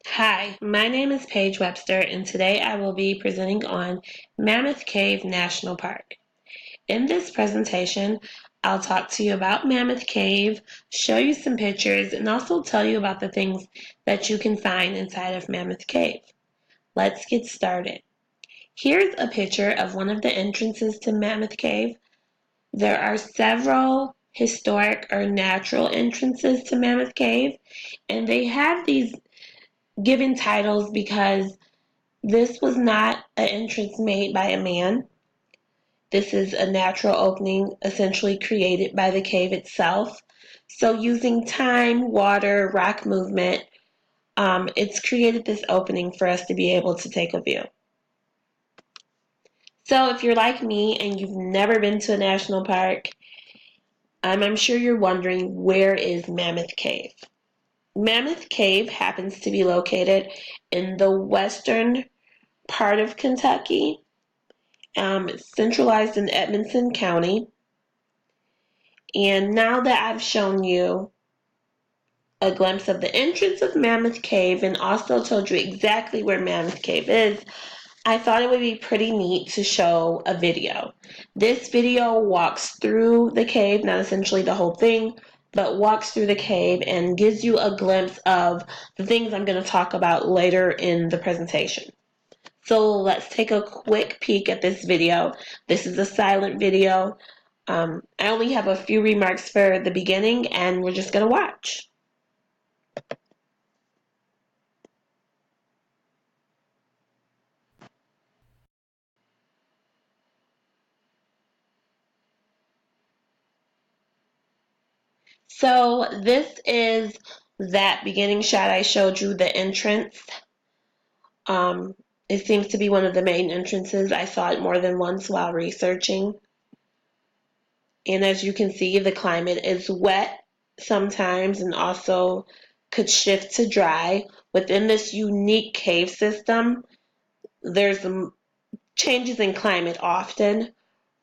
Hi, my name is Paige Webster, and today I will be presenting on Mammoth Cave National Park. In this presentation, I'll talk to you about Mammoth Cave, show you some pictures, and also tell you about the things that you can find inside of Mammoth Cave. Let's get started. Here's a picture of one of the entrances to Mammoth Cave. There are several historic or natural entrances to Mammoth Cave, and they have these given titles because this was not an entrance made by a man. This is a natural opening essentially created by the cave itself. So using time, water, rock movement, it's created this opening for us to be able to take a view. So if you're like me and you've never been to a national park, I'm sure you're wondering, where is Mammoth Cave? Mammoth Cave happens to be located in the western part of Kentucky. It's centralized in Edmonson County. And now that I've shown you a glimpse of the entrance of Mammoth Cave and also told you exactly where Mammoth Cave is, I thought it would be pretty neat to show a video. This video walks through the cave, not essentially the whole thing, but walks through the cave and gives you a glimpse of the things I'm going to talk about later in the presentation. So let's take a quick peek at this video. This is a silent video. I only have a few remarks for the beginning, and we're just going to watch. So this is that beginning shot I showed you, the entrance. Um, it seems to be one of the main entrances. I saw it more than once while researching. And as you can see, the climate is wet sometimes and also could shift to dry. Within this unique cave system, there's changes in climate often,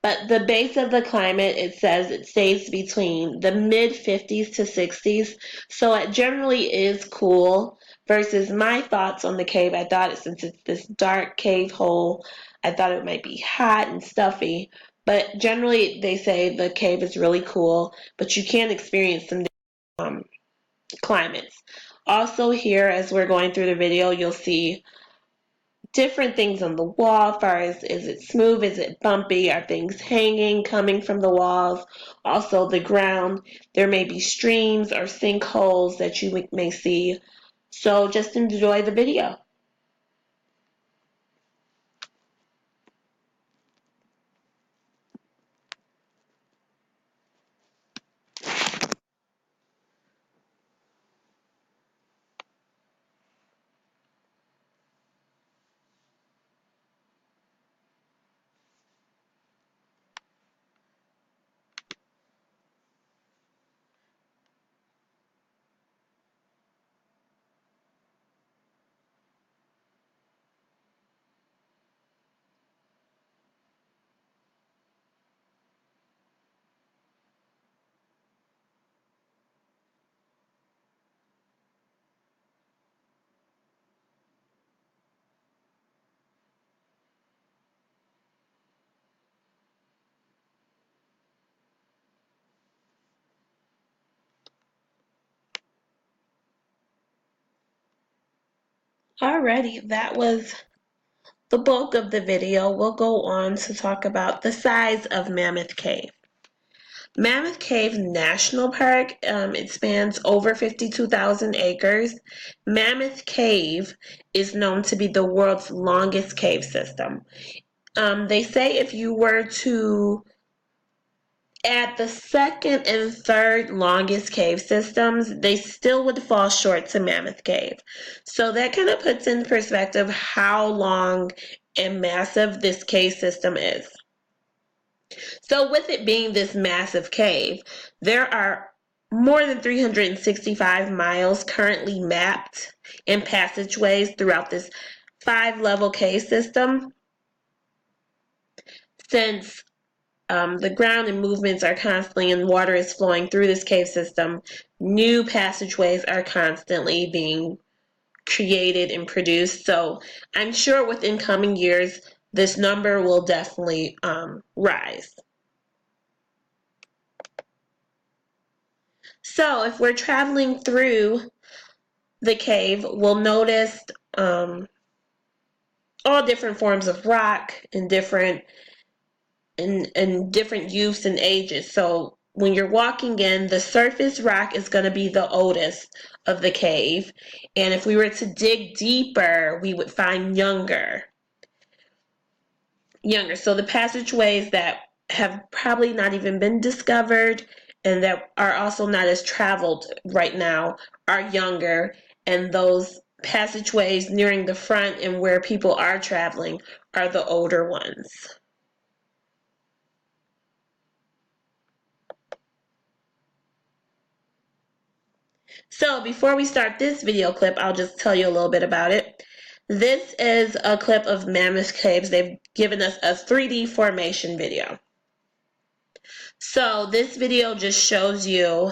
but the base of the climate, it says it stays between the mid 50s to 60s, so it generally is cool. Versus my thoughts on the cave, I thought since it's this dark cave hole, I thought it might be hot and stuffy, but generally they say the cave is really cool, but you can experience some um, climates. Also here, as we're going through the video, you'll see different things on the wall. As far as, is it smooth, is it bumpy, are things hanging coming from the walls? Also the ground, there may be streams or sinkholes that you may see. So just enjoy the video. Alrighty, that was the bulk of the video. We'll go on to talk about the size of Mammoth Cave. Mammoth Cave National Park, it spans over 52,000 acres. Mammoth Cave is known to be the world's longest cave system. They say if you were to add the second and third longest cave systems, they still would fall short to Mammoth Cave. So that kind of puts in perspective how long and massive this cave system is. So with it being this massive cave, there are more than 365 miles currently mapped in passageways throughout this 5-level cave system. Since the ground and movements are constantly and water is flowing through this cave system, new passageways are constantly being created and produced. So I'm sure within coming years, this number will definitely rise. So if we're traveling through the cave, we'll notice all different forms of rock and different use and ages. So when you're walking in, the surface rock is going to be the oldest of the cave. And if we were to dig deeper, we would find younger. So the passageways that have probably not even been discovered and that are also not as traveled right now are younger. And those passageways nearing the front and where people are traveling are the older ones. So before we start this video clip, I'll just tell you a little bit about it. This is a clip of Mammoth Caves. They've given us a 3D formation video. So this video just shows you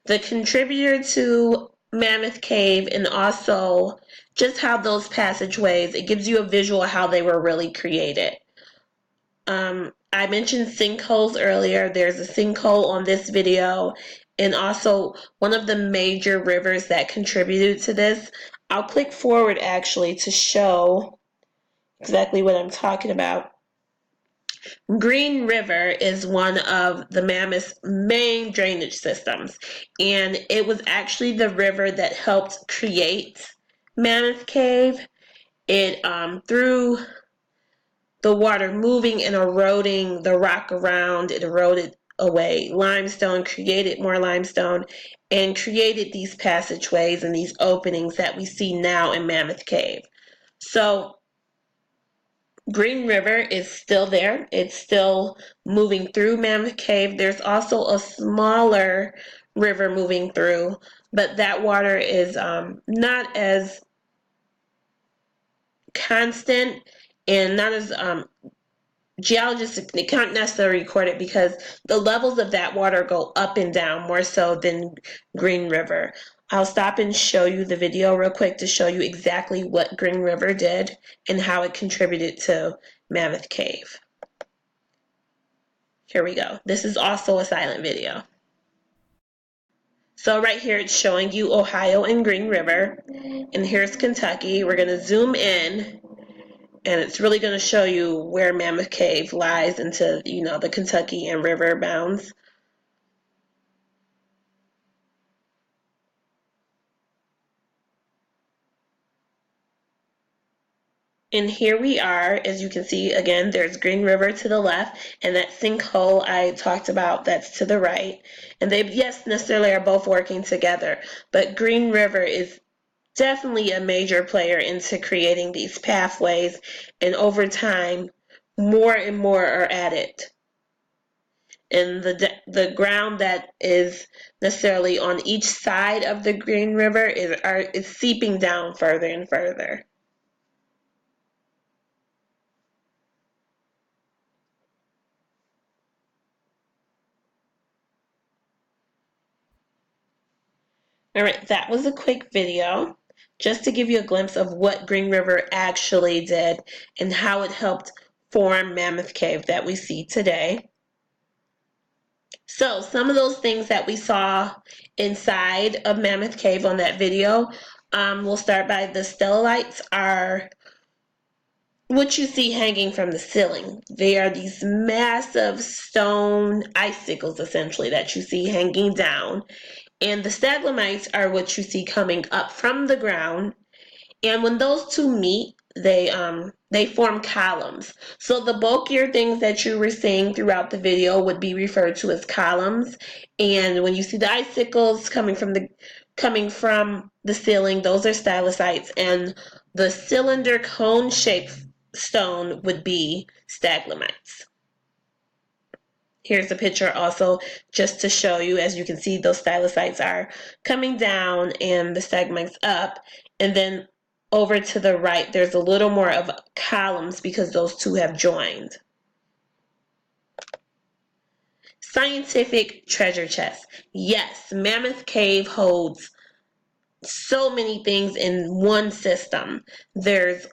the contributor to Mammoth Cave and also just how those passageways, it gives you a visual of how they were really created. I mentioned sinkholes earlier. There's a sinkhole on this video, and also one of the major rivers that contributed to this. I'll click forward actually to show exactly what I'm talking about. Green River is one of the Mammoth's main drainage systems, and it was actually the river that helped create Mammoth Cave. It through the water moving and eroding the rock around, it eroded away limestone, created more limestone, and created these passageways and these openings that we see now in Mammoth Cave. So Green River is still there. It's still moving through Mammoth Cave. There's also a smaller river moving through, but that water is not as constant and not as geologists can't necessarily record it because the levels of that water go up and down more so than Green River. I'll stop and show you the video real quick to show you exactly what Green River did and how it contributed to Mammoth Cave. Here we go. This is also a silent video. So right here it's showing you Ohio and Green River, and here's Kentucky. We're going to zoom in, and it's really going to show you where Mammoth Cave lies into, the Kentucky and river bounds. And here we are, as you can see, again, there's Green River to the left, and that sinkhole I talked about, that's to the right. And they, yes, necessarily are both working together, but Green River is definitely a major player into creating these pathways, and over time, more and more are added. And the ground that is necessarily on each side of the Green River is seeping down further and further. All right, that was a quick video just to give you a glimpse of what Green River actually did and how it helped form Mammoth Cave that we see today. So some of those things that we saw inside of Mammoth Cave on that video, we'll start by the stellites are what you see hanging from the ceiling. They are these massive stone icicles essentially that you see hanging down. And the stalagmites are what you see coming up from the ground. And when those two meet, they form columns. So the bulkier things that you were seeing throughout the video would be referred to as columns. And when you see the icicles coming from the ceiling, those are stalactites, and the cylinder cone-shaped stone would be stalagmites. Here's a picture also just to show you. As you can see, those stalactites are coming down and the stalagmites up. And then over to the right, there's a little more of columns because those two have joined. Scientific treasure chest. Yes, Mammoth Cave holds so many things in one system. There's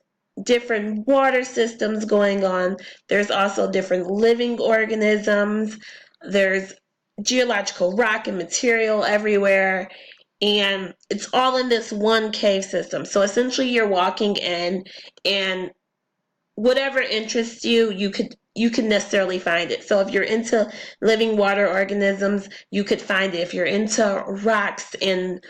different water systems going on. There's also different living organisms. There's geological rock and material everywhere. And it's all in this one cave system. So essentially you're walking in, and whatever interests you, you can necessarily find it. So if you're into living water organisms, you could find it. If you're into rocks and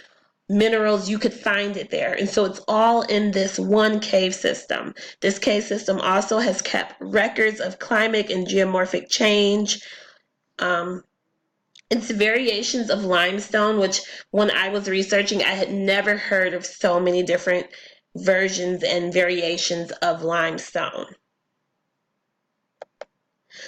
minerals, you could find it there. And so it's all in this one cave system. This cave system also has kept records of climate and geomorphic change. It's variations of limestone, which when I was researching, I had never heard of so many different versions and variations of limestone.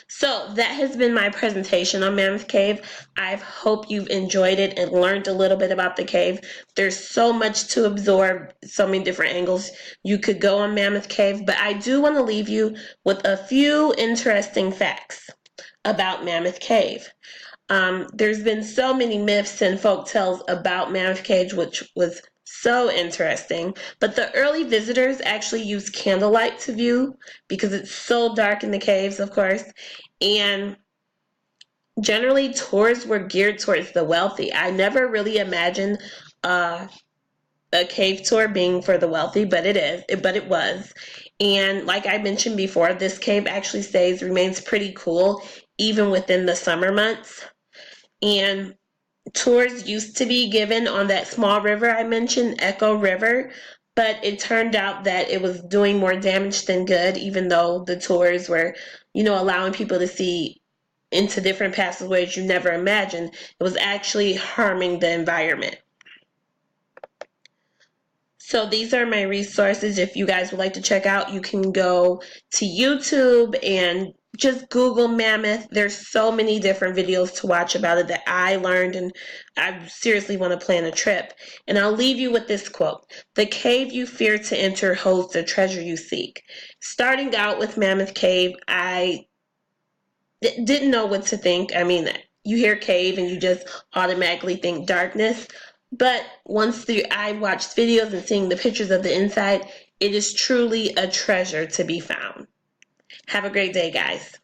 So that has been my presentation on Mammoth Cave. I hope you've enjoyed it and learned a little bit about the cave. There's so much to absorb, so many different angles you could go on Mammoth Cave, but I do want to leave you with a few interesting facts about Mammoth Cave. There's been so many myths and folk tales about Mammoth Cave, which was so interesting. But the early visitors actually used candlelight to view because it's so dark in the caves, of course. And generally, tours were geared towards the wealthy. I never really imagined a cave tour being for the wealthy, but it was. And like I mentioned before, this cave actually remains pretty cool even within the summer months. And tours used to be given on that small river I mentioned, Echo River, but it turned out that it was doing more damage than good, even though the tours were, allowing people to see into different passageways you never imagined. It was actually harming the environment. So these are my resources. If you guys would like to check out, you can go to YouTube and just Google Mammoth. There's so many different videos to watch about it that I learned, and I seriously want to plan a trip. And I'll leave you with this quote: "The cave you fear to enter holds the treasure you seek." Starting out with Mammoth Cave, I didn't know what to think. I mean, you hear cave and you just automatically think darkness. But once I watched videos and seeing the pictures of the inside, it is truly a treasure to be found. Have a great day, guys.